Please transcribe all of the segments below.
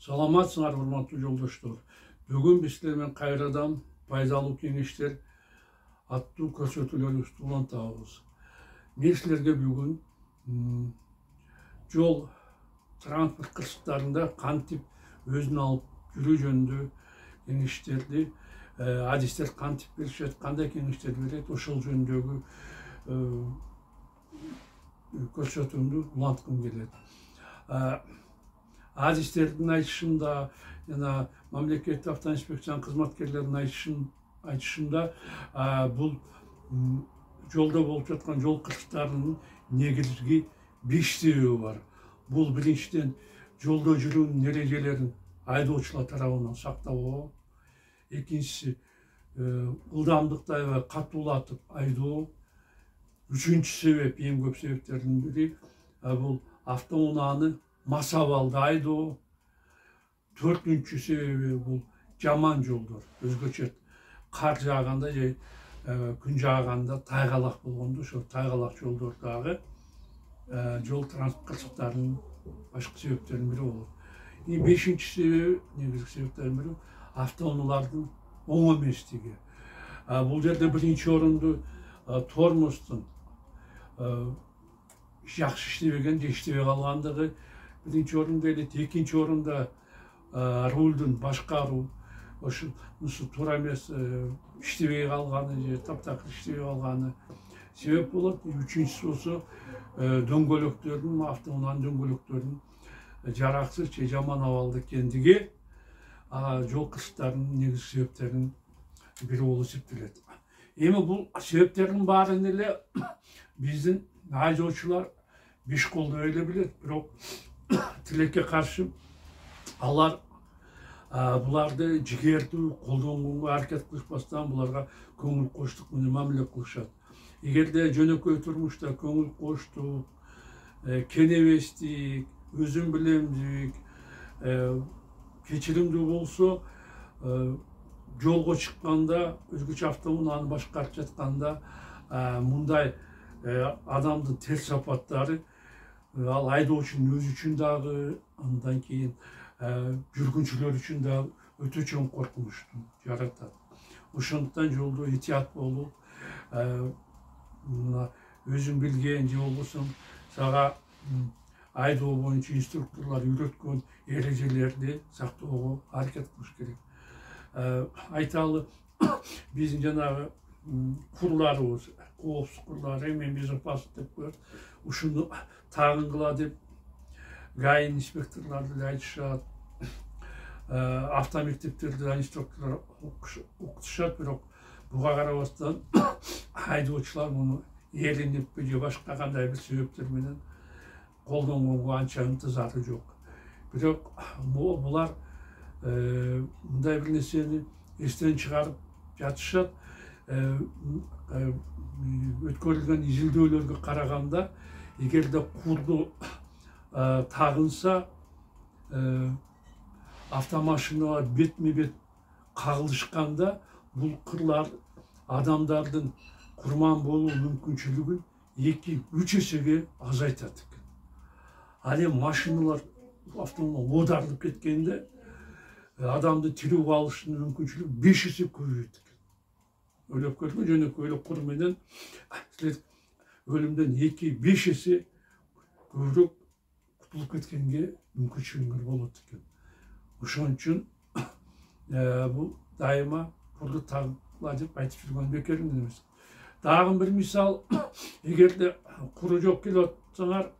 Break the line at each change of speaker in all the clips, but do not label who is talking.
Саламатсыңар, урматтуу жолдоштор. Бүгүн биз силер менен кайрадан пайдалуу кеңештер аттуу көрсөтүүлөрүбүздү улантабыз. Мен силерге бүгүн жол транспорт кырсыктарында кантип өзүн алып жүрүү жөнүндө кеңештерди, адистер кантип беришет, кандай кеңештер берет, ошол жөнүндөгү көрсөтүүмдү уланткым келет. Адистердин айтышында, жана мамлекеттик автоинспекциянын кызматкерлеринин айтышында бул жолдо болуп жаткан жол кырсыктарынын негизги 5 себеби бар. Бул биринчиден жолдо жүрүүнүн эрежелерин айдоочулар тарабынан сактабоо, экинчиси ылдамдыкты аябай катуулатып айдоо, үчүнчү себеп, эң көп себептердин бири бул автоунааны масабалды айдоо, төртүнчү себеби бул жаман жолдор, өзгөчө кар жааганда же күн жааганда тайгалак болгондо ошол тайгалак жолдордогу жол транспорт кырсыктарынын башкы себептеринин бири болот. Бешинчи себеби, негизги себептердин бири автоунаалардын оң эместиги. Бул жерде биринчи орунду тормоздун жакшы иштебеген же иштебей калгандыгы биринчи орунда келет, экинчи орунда рулдун башкаруу, ошонусу туура эмес иштебей калганы же таптакыр иштебей калганы себеп болот. Үчүнчүсү болсо дөңгөлөктөрдүн, автоунаанын дөңгөлөктөрүнүн жараксыз же жаман абалда экендиги жол кырсыктарынын негизги себептеринин бири болуп эсептелет. Эми бул себептердин баарын эле биздин айдоочулар беш колдой эле билет, бирок тилекке каршы алар буларды жигердүү колдонгонго аракет кылышпастан буларга көңүл коштук менен мамиле кылышат. Эгерде жөнөкөй турмушта көңүл коштук, кенебестик, өзүм билемдик, кечиримдүү болсо, жолго чыкканда, өзгөчө автоунааны башкарып жатканда мындай адамдын терс апаттары ал айдоочунун өзү үчүн дагы, андан кийин жүргүнчүлөр үчүн дагы өтө чоң коркунучту жаратат. Ошондуктан жолдо этият болуп, өзүң билген же болбосо сага айдоо боюнча инструкторлор үйрөткөн эрежелерди сактоого аракет кылыш керек. Айталы, биздин жанагы курларыбыз, коопсуздук курлары, эми безопасность деп коет, ушуну тагынгыла деп ГАИ инспекторлору деле айтышат, автомектептерде инструкторлор окутушат, бирок буга карабастан айдоочулар муну эриниппи же башка кандай бир себептер менен колдонгонго анча ынтызары жок. Бирок булар мындай бир нерсени эстен чыгарып жатышат. Өткөрүлгөн изилдөөлөргө караганда, эгерде курду тагынса, автомашиналар бетме бет кагылышканда бул кырлар адамдардын курман болуу мүмкүнчүлүгүн 2-3 эсеге азайтат экен. Ал эми машиналар автоунаа оодарылып кеткенде адамды тирүү калышынын мүмкүнчүлүгү 5 эсе көбөйөт экен. Ойлоп көрдүңбү, жөнөкөй эле кур менен силер өлүмдөн 2-5 эсе көбүрөөк кутулуп кеткенге мүмкүнчүлүгүңөр болот экен. Ошон үчүн бул дайыма курду тагыла деп айтып жүргөн бекер эмес. Дагы бир мисал, эгерде куру жок келип атсаңар,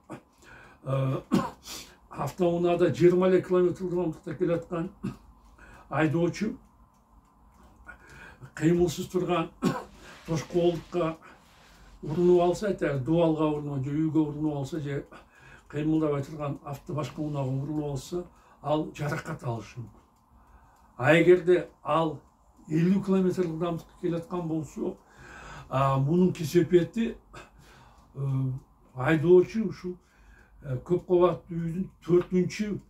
автоунаада 20 км ылдамдыкта келаткан айдоочу кыймылсыз турган тошкоолдукка урунуп алса, айтайлы, дубалга урунуп же үйгө урунуп алса, же кыймылдабай турган башка унаага урунуп алса, ал жаракат алышы мүмкүн. Эгерде ал 50 км ылдамдыкта келаткан болсо, мунун кесепети айдоочу ушул көп кабаттуу үйдүн 4-үнчү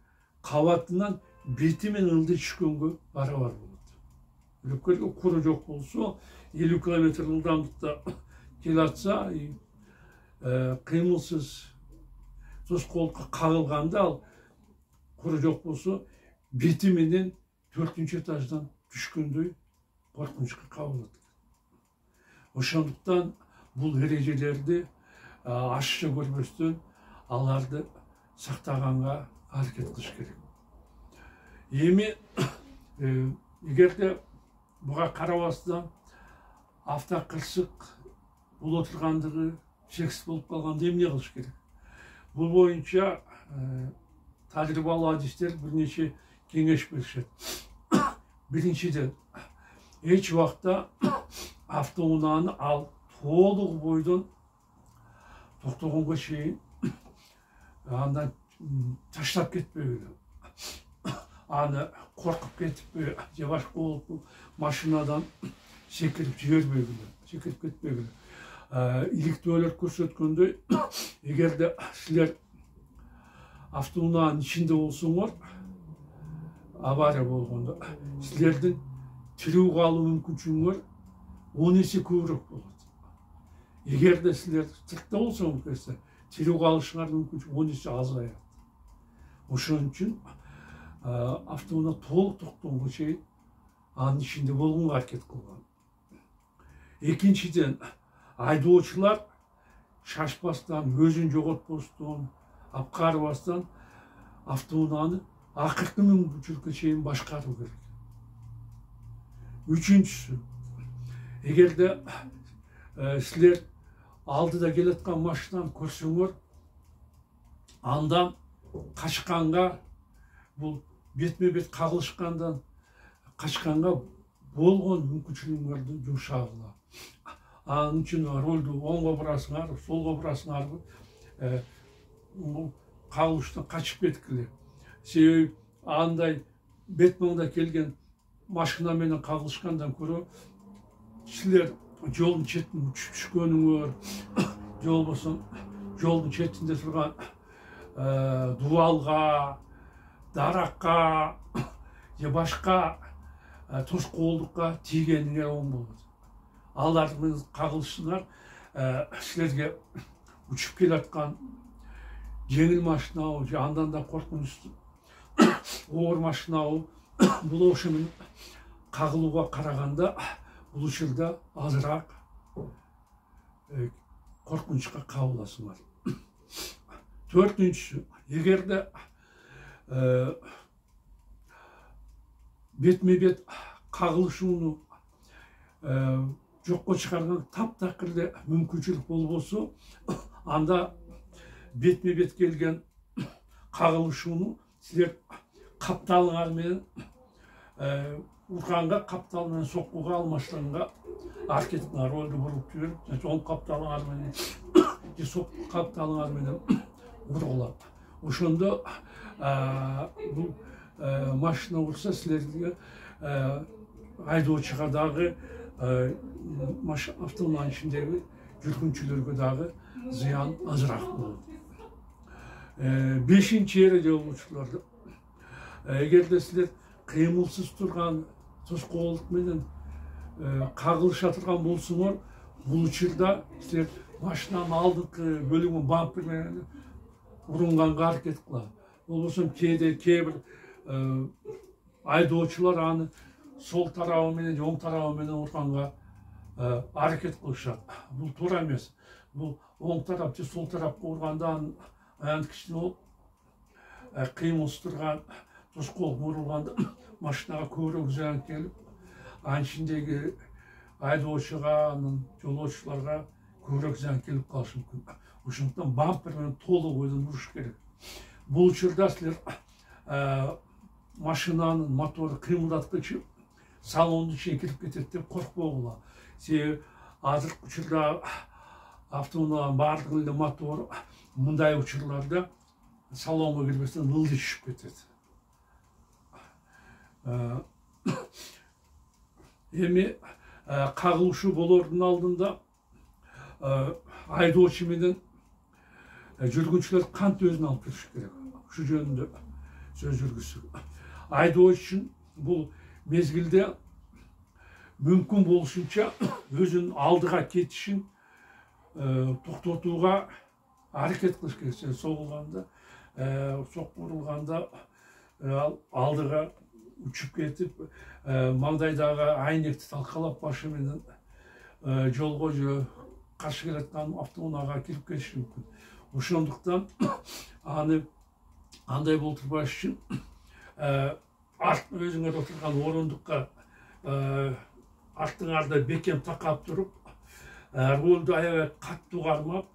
кабатынан бети менен ылдый түшкөнгө барабар болот. Билип көргөн, куру жок болсо, 50 км ылдамдыкта келатса, кыймылсыз тоскоолдукка кагылганда, ал куру жок болсо беті менен 4-нче этаждан түшкөндөй коркунучка кабылат. Ошондуктан бул эрежелерди ашча көрбөстөн аларды сактаганга аракет кылыш керек. Эми эгерде буга карабастан автокырсык боло тургандыгы шексиз болуп калганда эмне кылыш керек? Бул боюнча тажрыйбалуу адистер бир нече кеңеш беришет. Биринчиден, эч убакта автоунааны ал толук бойдон токтогонго чейин андан таштап кетпегиле. Аны коркуп кетиппи же башка болуппу машинадан секирип жибербегиле, секирип кетпегиле. Иликтөөлөр көрсөткөндөй, эгерде силер автоунаанын ичинде болсоңор, авария болгондо силердин тирүү калуу мүмкүнчүлүгүңөр 10 эсе көбүрөөк болот. Эгерде силер сыртта болсоңуз, тирүү калышыңардын мүмкүнчүлүгү 10 эсе азаят. Ошон үчүн автоунаа толук токтогонго чейин анын ичинде болгонго аракет кылган. Экинчиден, айдоочулар шашпастан, өзүн жоготпостон, апкарбастан автоунааны акыркы мүмкүнчүлүккө чейин башкаруу керек. Үчүнчүсү, эгерде силер алдыда келаткан машинаны көрсөңөр, андан качканга, бул бетме-бет кагылышкандан качканга болгон мүмкүнчүлүгүңөрдү жумшагыла. Анын үчүн ролду оңго бурасыңар, солго бурасыңарбы, кагылыштан качып кеткиле. Себеби андай бет маңда келген машина менен кагылышкандан көрө силер жолдун четине учуп түшкөнүңөр, же болбосо жолдун четинде турган дубалга, даракка же башка тоскоолдукка тийгениңер оң болот. Алар менен кагылышыңар силерге учуп келаткан жеңил машинабы же андан да коркунучтуу оор машинабы, бул ошо менен кагылууга караганда бул учурда азыраак коркунучка кабыласыңар. Төртүнчүсү, эгерде бетме-бет кагылышууну жокко чыгарган таптакыр мүмкүнчүлүк болбосо, анда бетме-бет келген кагылышууну силер капталыңар менен урганга, каптал менен соккуга алмаштырганга аракет кылыңар. Ролду буруп жиберип, оң капталыңар менен же сокку капталыңар менен ургула. Ошондо бул машина урса силерге айдоочуга дагы автоунаанын ичиндеги жүргүнчүлөргө дагы зыян азыраак болот. Бешинчи эреже болчуларды, эгерде силер кыймылсыз турган тоскоолдук менен кагылыша турган болсоңор, бул учурда силер машинанын алдыңкы бөлүгүн бампер менен урунганга аракет кылат. Болбосо кээ бир айдоочулар аны сол тарабы менен же оң тарабы менен урганга аракет кылышат. Бул туура эмес. Бул оң тарап же сол тарапка урганда аянт кичине болуп, кыймылсыз турган тоскоолдук урулганда машинага көбүрөөк зыян келип, анын ичиндеги айдоочуга, анын жолоочуларга көбүрөөк зыян келип калышы мүмкүн. Ошондуктан бампер менен толук бойдон уруш керек. Бул учурда силер машинанын мотору кыймылдаткычы салондун ичине кирип кетет деп коркпогула. Себеби азыркы учурда автоунаанын баардык эле мотору мындай учурларда салонго кирбестен ылдый түшүп кетет. Эми кагылышуу болоордун алдында айдоочу менен жүргүнчүлөр кантип өзүн алып келиш керек? Ушул жөнүндө сөз жүргүзсүк. Айдоочу үчүн бул мезгилде мүмкүн болушунча өзүнүн алдыга кетишин токтотууга аракет кылыш керек. Соғылганда, сокку урулганда алдыға ұшып кетіп, маңдайдағы айнекті талқалап башыменен жолға қарсы келатқан автоунааға кирип кетиши мүмкүн. Ошондуктан аны андай болтурбаш үчүн өзүңөр отурган орондукка артыңарда бекем такап туруп, рулду аябай катуу кармап,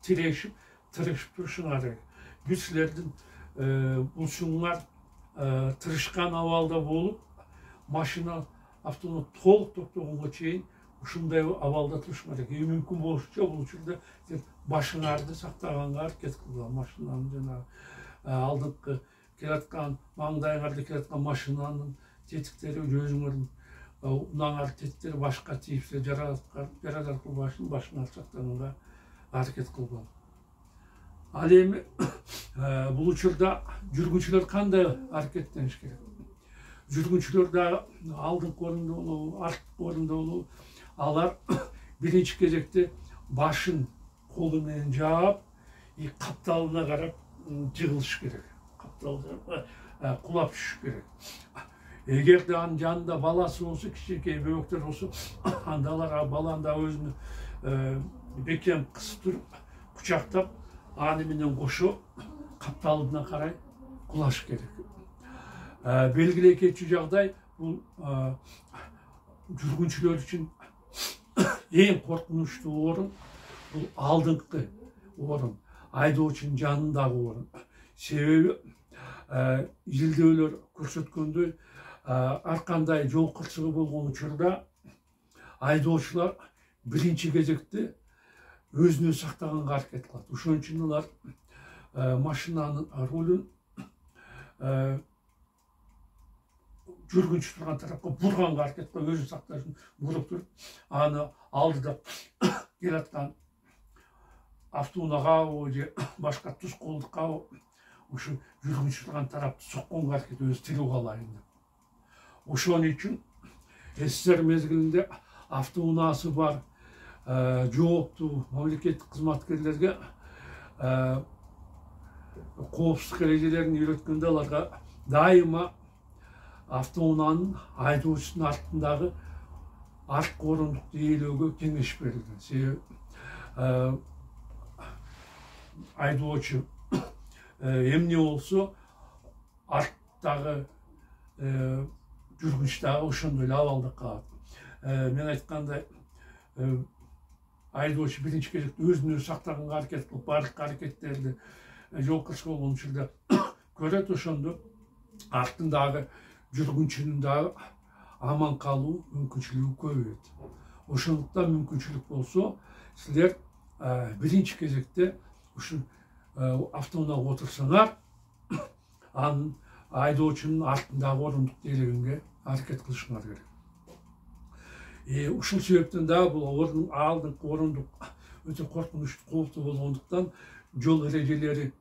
тирешип турушуңар керек. Биз силердин булушуңар тырышкан абалда болуп, машина автоунаа толук токтогонго чейин ушундай абалда турушуңар керек. Мүмкүн болушунча бул учурда башыңарды сактаганга аракет кылган, машинанын жанагы алдыңкы келаткан, маңдайыңарда келаткан машинанын тетиктери өзүңөрдүн унаңар тетиктери башка тийипсе жарадар кылбашын башыңарды сактаганга аракет кылган. Ал эми бул учурда жүргүнчүлөр кандай аракеттениш керек? Жүргүнчүлөр да алдыңкы орунда болобу, арткы орунда болобу, алар биринчи кезекте башын колу менен жаап, капталына карап жыгылыш керек. Капталына кулап түшүш керек. Эгерде анын жанында баласы болсо, кичинекей бөбөктөр болсо, анда алар баланы да өзүнү бекем кысып туруп, кучактап, аны менен кошо капталына карай кулаш керек. Белгилүү экинчи жагдай бул жүргүнчүлөр үчүн эң коркунучтуу орун бул алдыңкы орун, айдоочунун жанындагы орун. Себеби изилдөөлөр көрсөткөндөй, ар кандай жол кырсыгы болгон учурда айдоочулар биринчи кезекте өзүнө сактаганга аракет кылат. Ошон үчүн алар машинанын рулун жүргүнчү турган тарапка бурганга аракет кылып, өзүн сакташ үчүн буруп туруп, аны алдыда келаткан автоунаага же башка тускоолдукка ушу жүргүнчү турган тарапты сокконго аракет, өзү тирүү калайын деп. Ошон үчүн СССР мезгилинде автоунаасы бар жооптуу мамлекеттик кызматкерлерге коопсуздук эрежелерин үйрөткөндө аларга дайыма автоунаанын айдоочусунун артындагы арткы орондукту ээлөөгө кеңеш берилген. Себеби айдоочу эмне болсо арттагы жүргүнчү дагы ошондой эле абалда калат. Мен айткандай, айдоочу биринчи кезекте өзүн өзү сактаганга аракет кылып, баардык аракеттерди жол кырсыгы болгон учурда көрөт, ошондо артындагы жүргүнчүнүн дагы аман калуу мүмкүнчүлүгү көбөйөт. Ошондуктан мүмкүнчүлүк болсо, силер биринчи кезекте ушу автоунаага отурсаңар, анын айдоочунун артындагы орондукту ээлегенге аракет кылышыңар керек. Ушул себептен дагы бул алдыңкы орондук өтө коркунучтуу, кооптуу болгондуктан жол эрежелери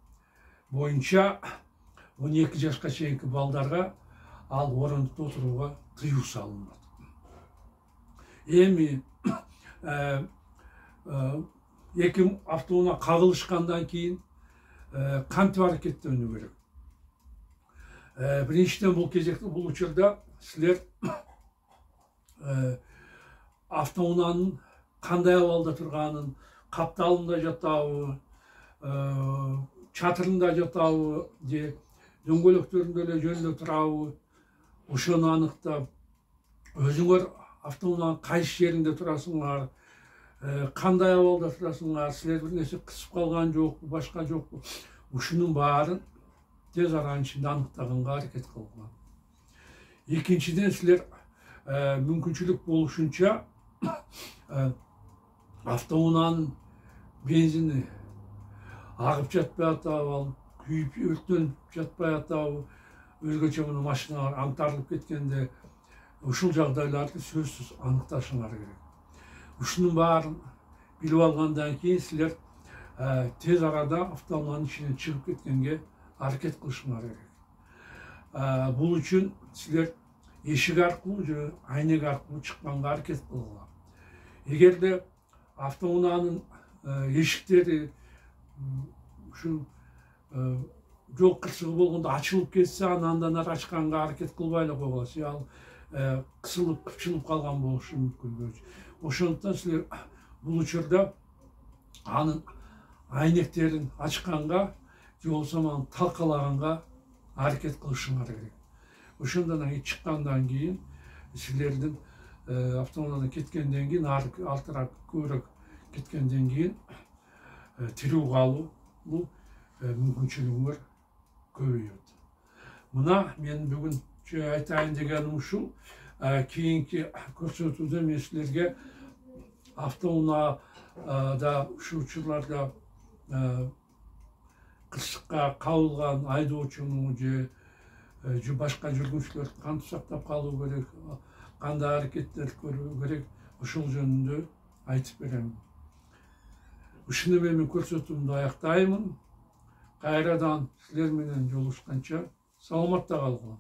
боюнча 12 жашка чейинки балдарга ал орондукта отурууга тыюу салынат. Эми эки автоунаа кагылышкандан кийин кантип аракеттенүү керек? Биринчиден, бул кезекте, бул учурда силер автоунаанын кандай абалда турганын, капталында жатабы, чатырында жатабы, же дөңгөлөктөрүндө эле жөнүндө турабы, ошону аныктап, өзүңөр автоунаанын кайсы жеринде турасыңар, кандай абалда турасыңар, силер бир нерсе кысып калган жокпу, башка жокпу, ушунун баарын тез аранын ичинде аныктаганга аракет кылган. Экинчиден, силер мүмкүнчүлүк болушунча автоунаанын бензини агып жатпай атабы, күйүп өрттөнүп жатпай атабы, өзгөчө мына машиналар аңтарылып кеткенде, ушул жагдайларды сөзсүз аныкташыңар керек. Ушунун баарын билип алгандан кийин силер тез арада автоунаанын ичинен чыгып кеткенге аракет кылышыңар керек. Бул үчүн силер эшик аркылуу же айнек аркылуу чыкканга аракет кылгыла. Эгерде автоунаанын эшиктери ушу жол кырсыгы болгондо ачылып кетсе андан ары ачканга аракет кылбай эле койгула. Ал кысылып кыпчылып калган болушу мүмкүн. Ошондуктан силер бул учурда анын айнектерин ачканга же болбосо аны талкалаганга аракет кылышыңар керек. Ошондон чыккандан кийин силердин автоунаадан кеткенден кийин артыраак көбүрөөк кеткенден кийин тирүү калуу бул мүмкүнчүлүгүңөр көбөйөт. Мына мен бүгүн айтайын дегеним ушул. Кийинки көрсөтүүдө мен силерге автоунаада ушул учурларда кырсыкка кабылган айдоочунун же башка жүргүнчүлөр кантип сактап калуу керек, кандай аракеттер көрүү керек, ошол жөнүндө айтып берем. Ушуну мен көрсөтүүмдү аяктаймын. Кайрадан силер менен жолугушканча саламатта калгыла.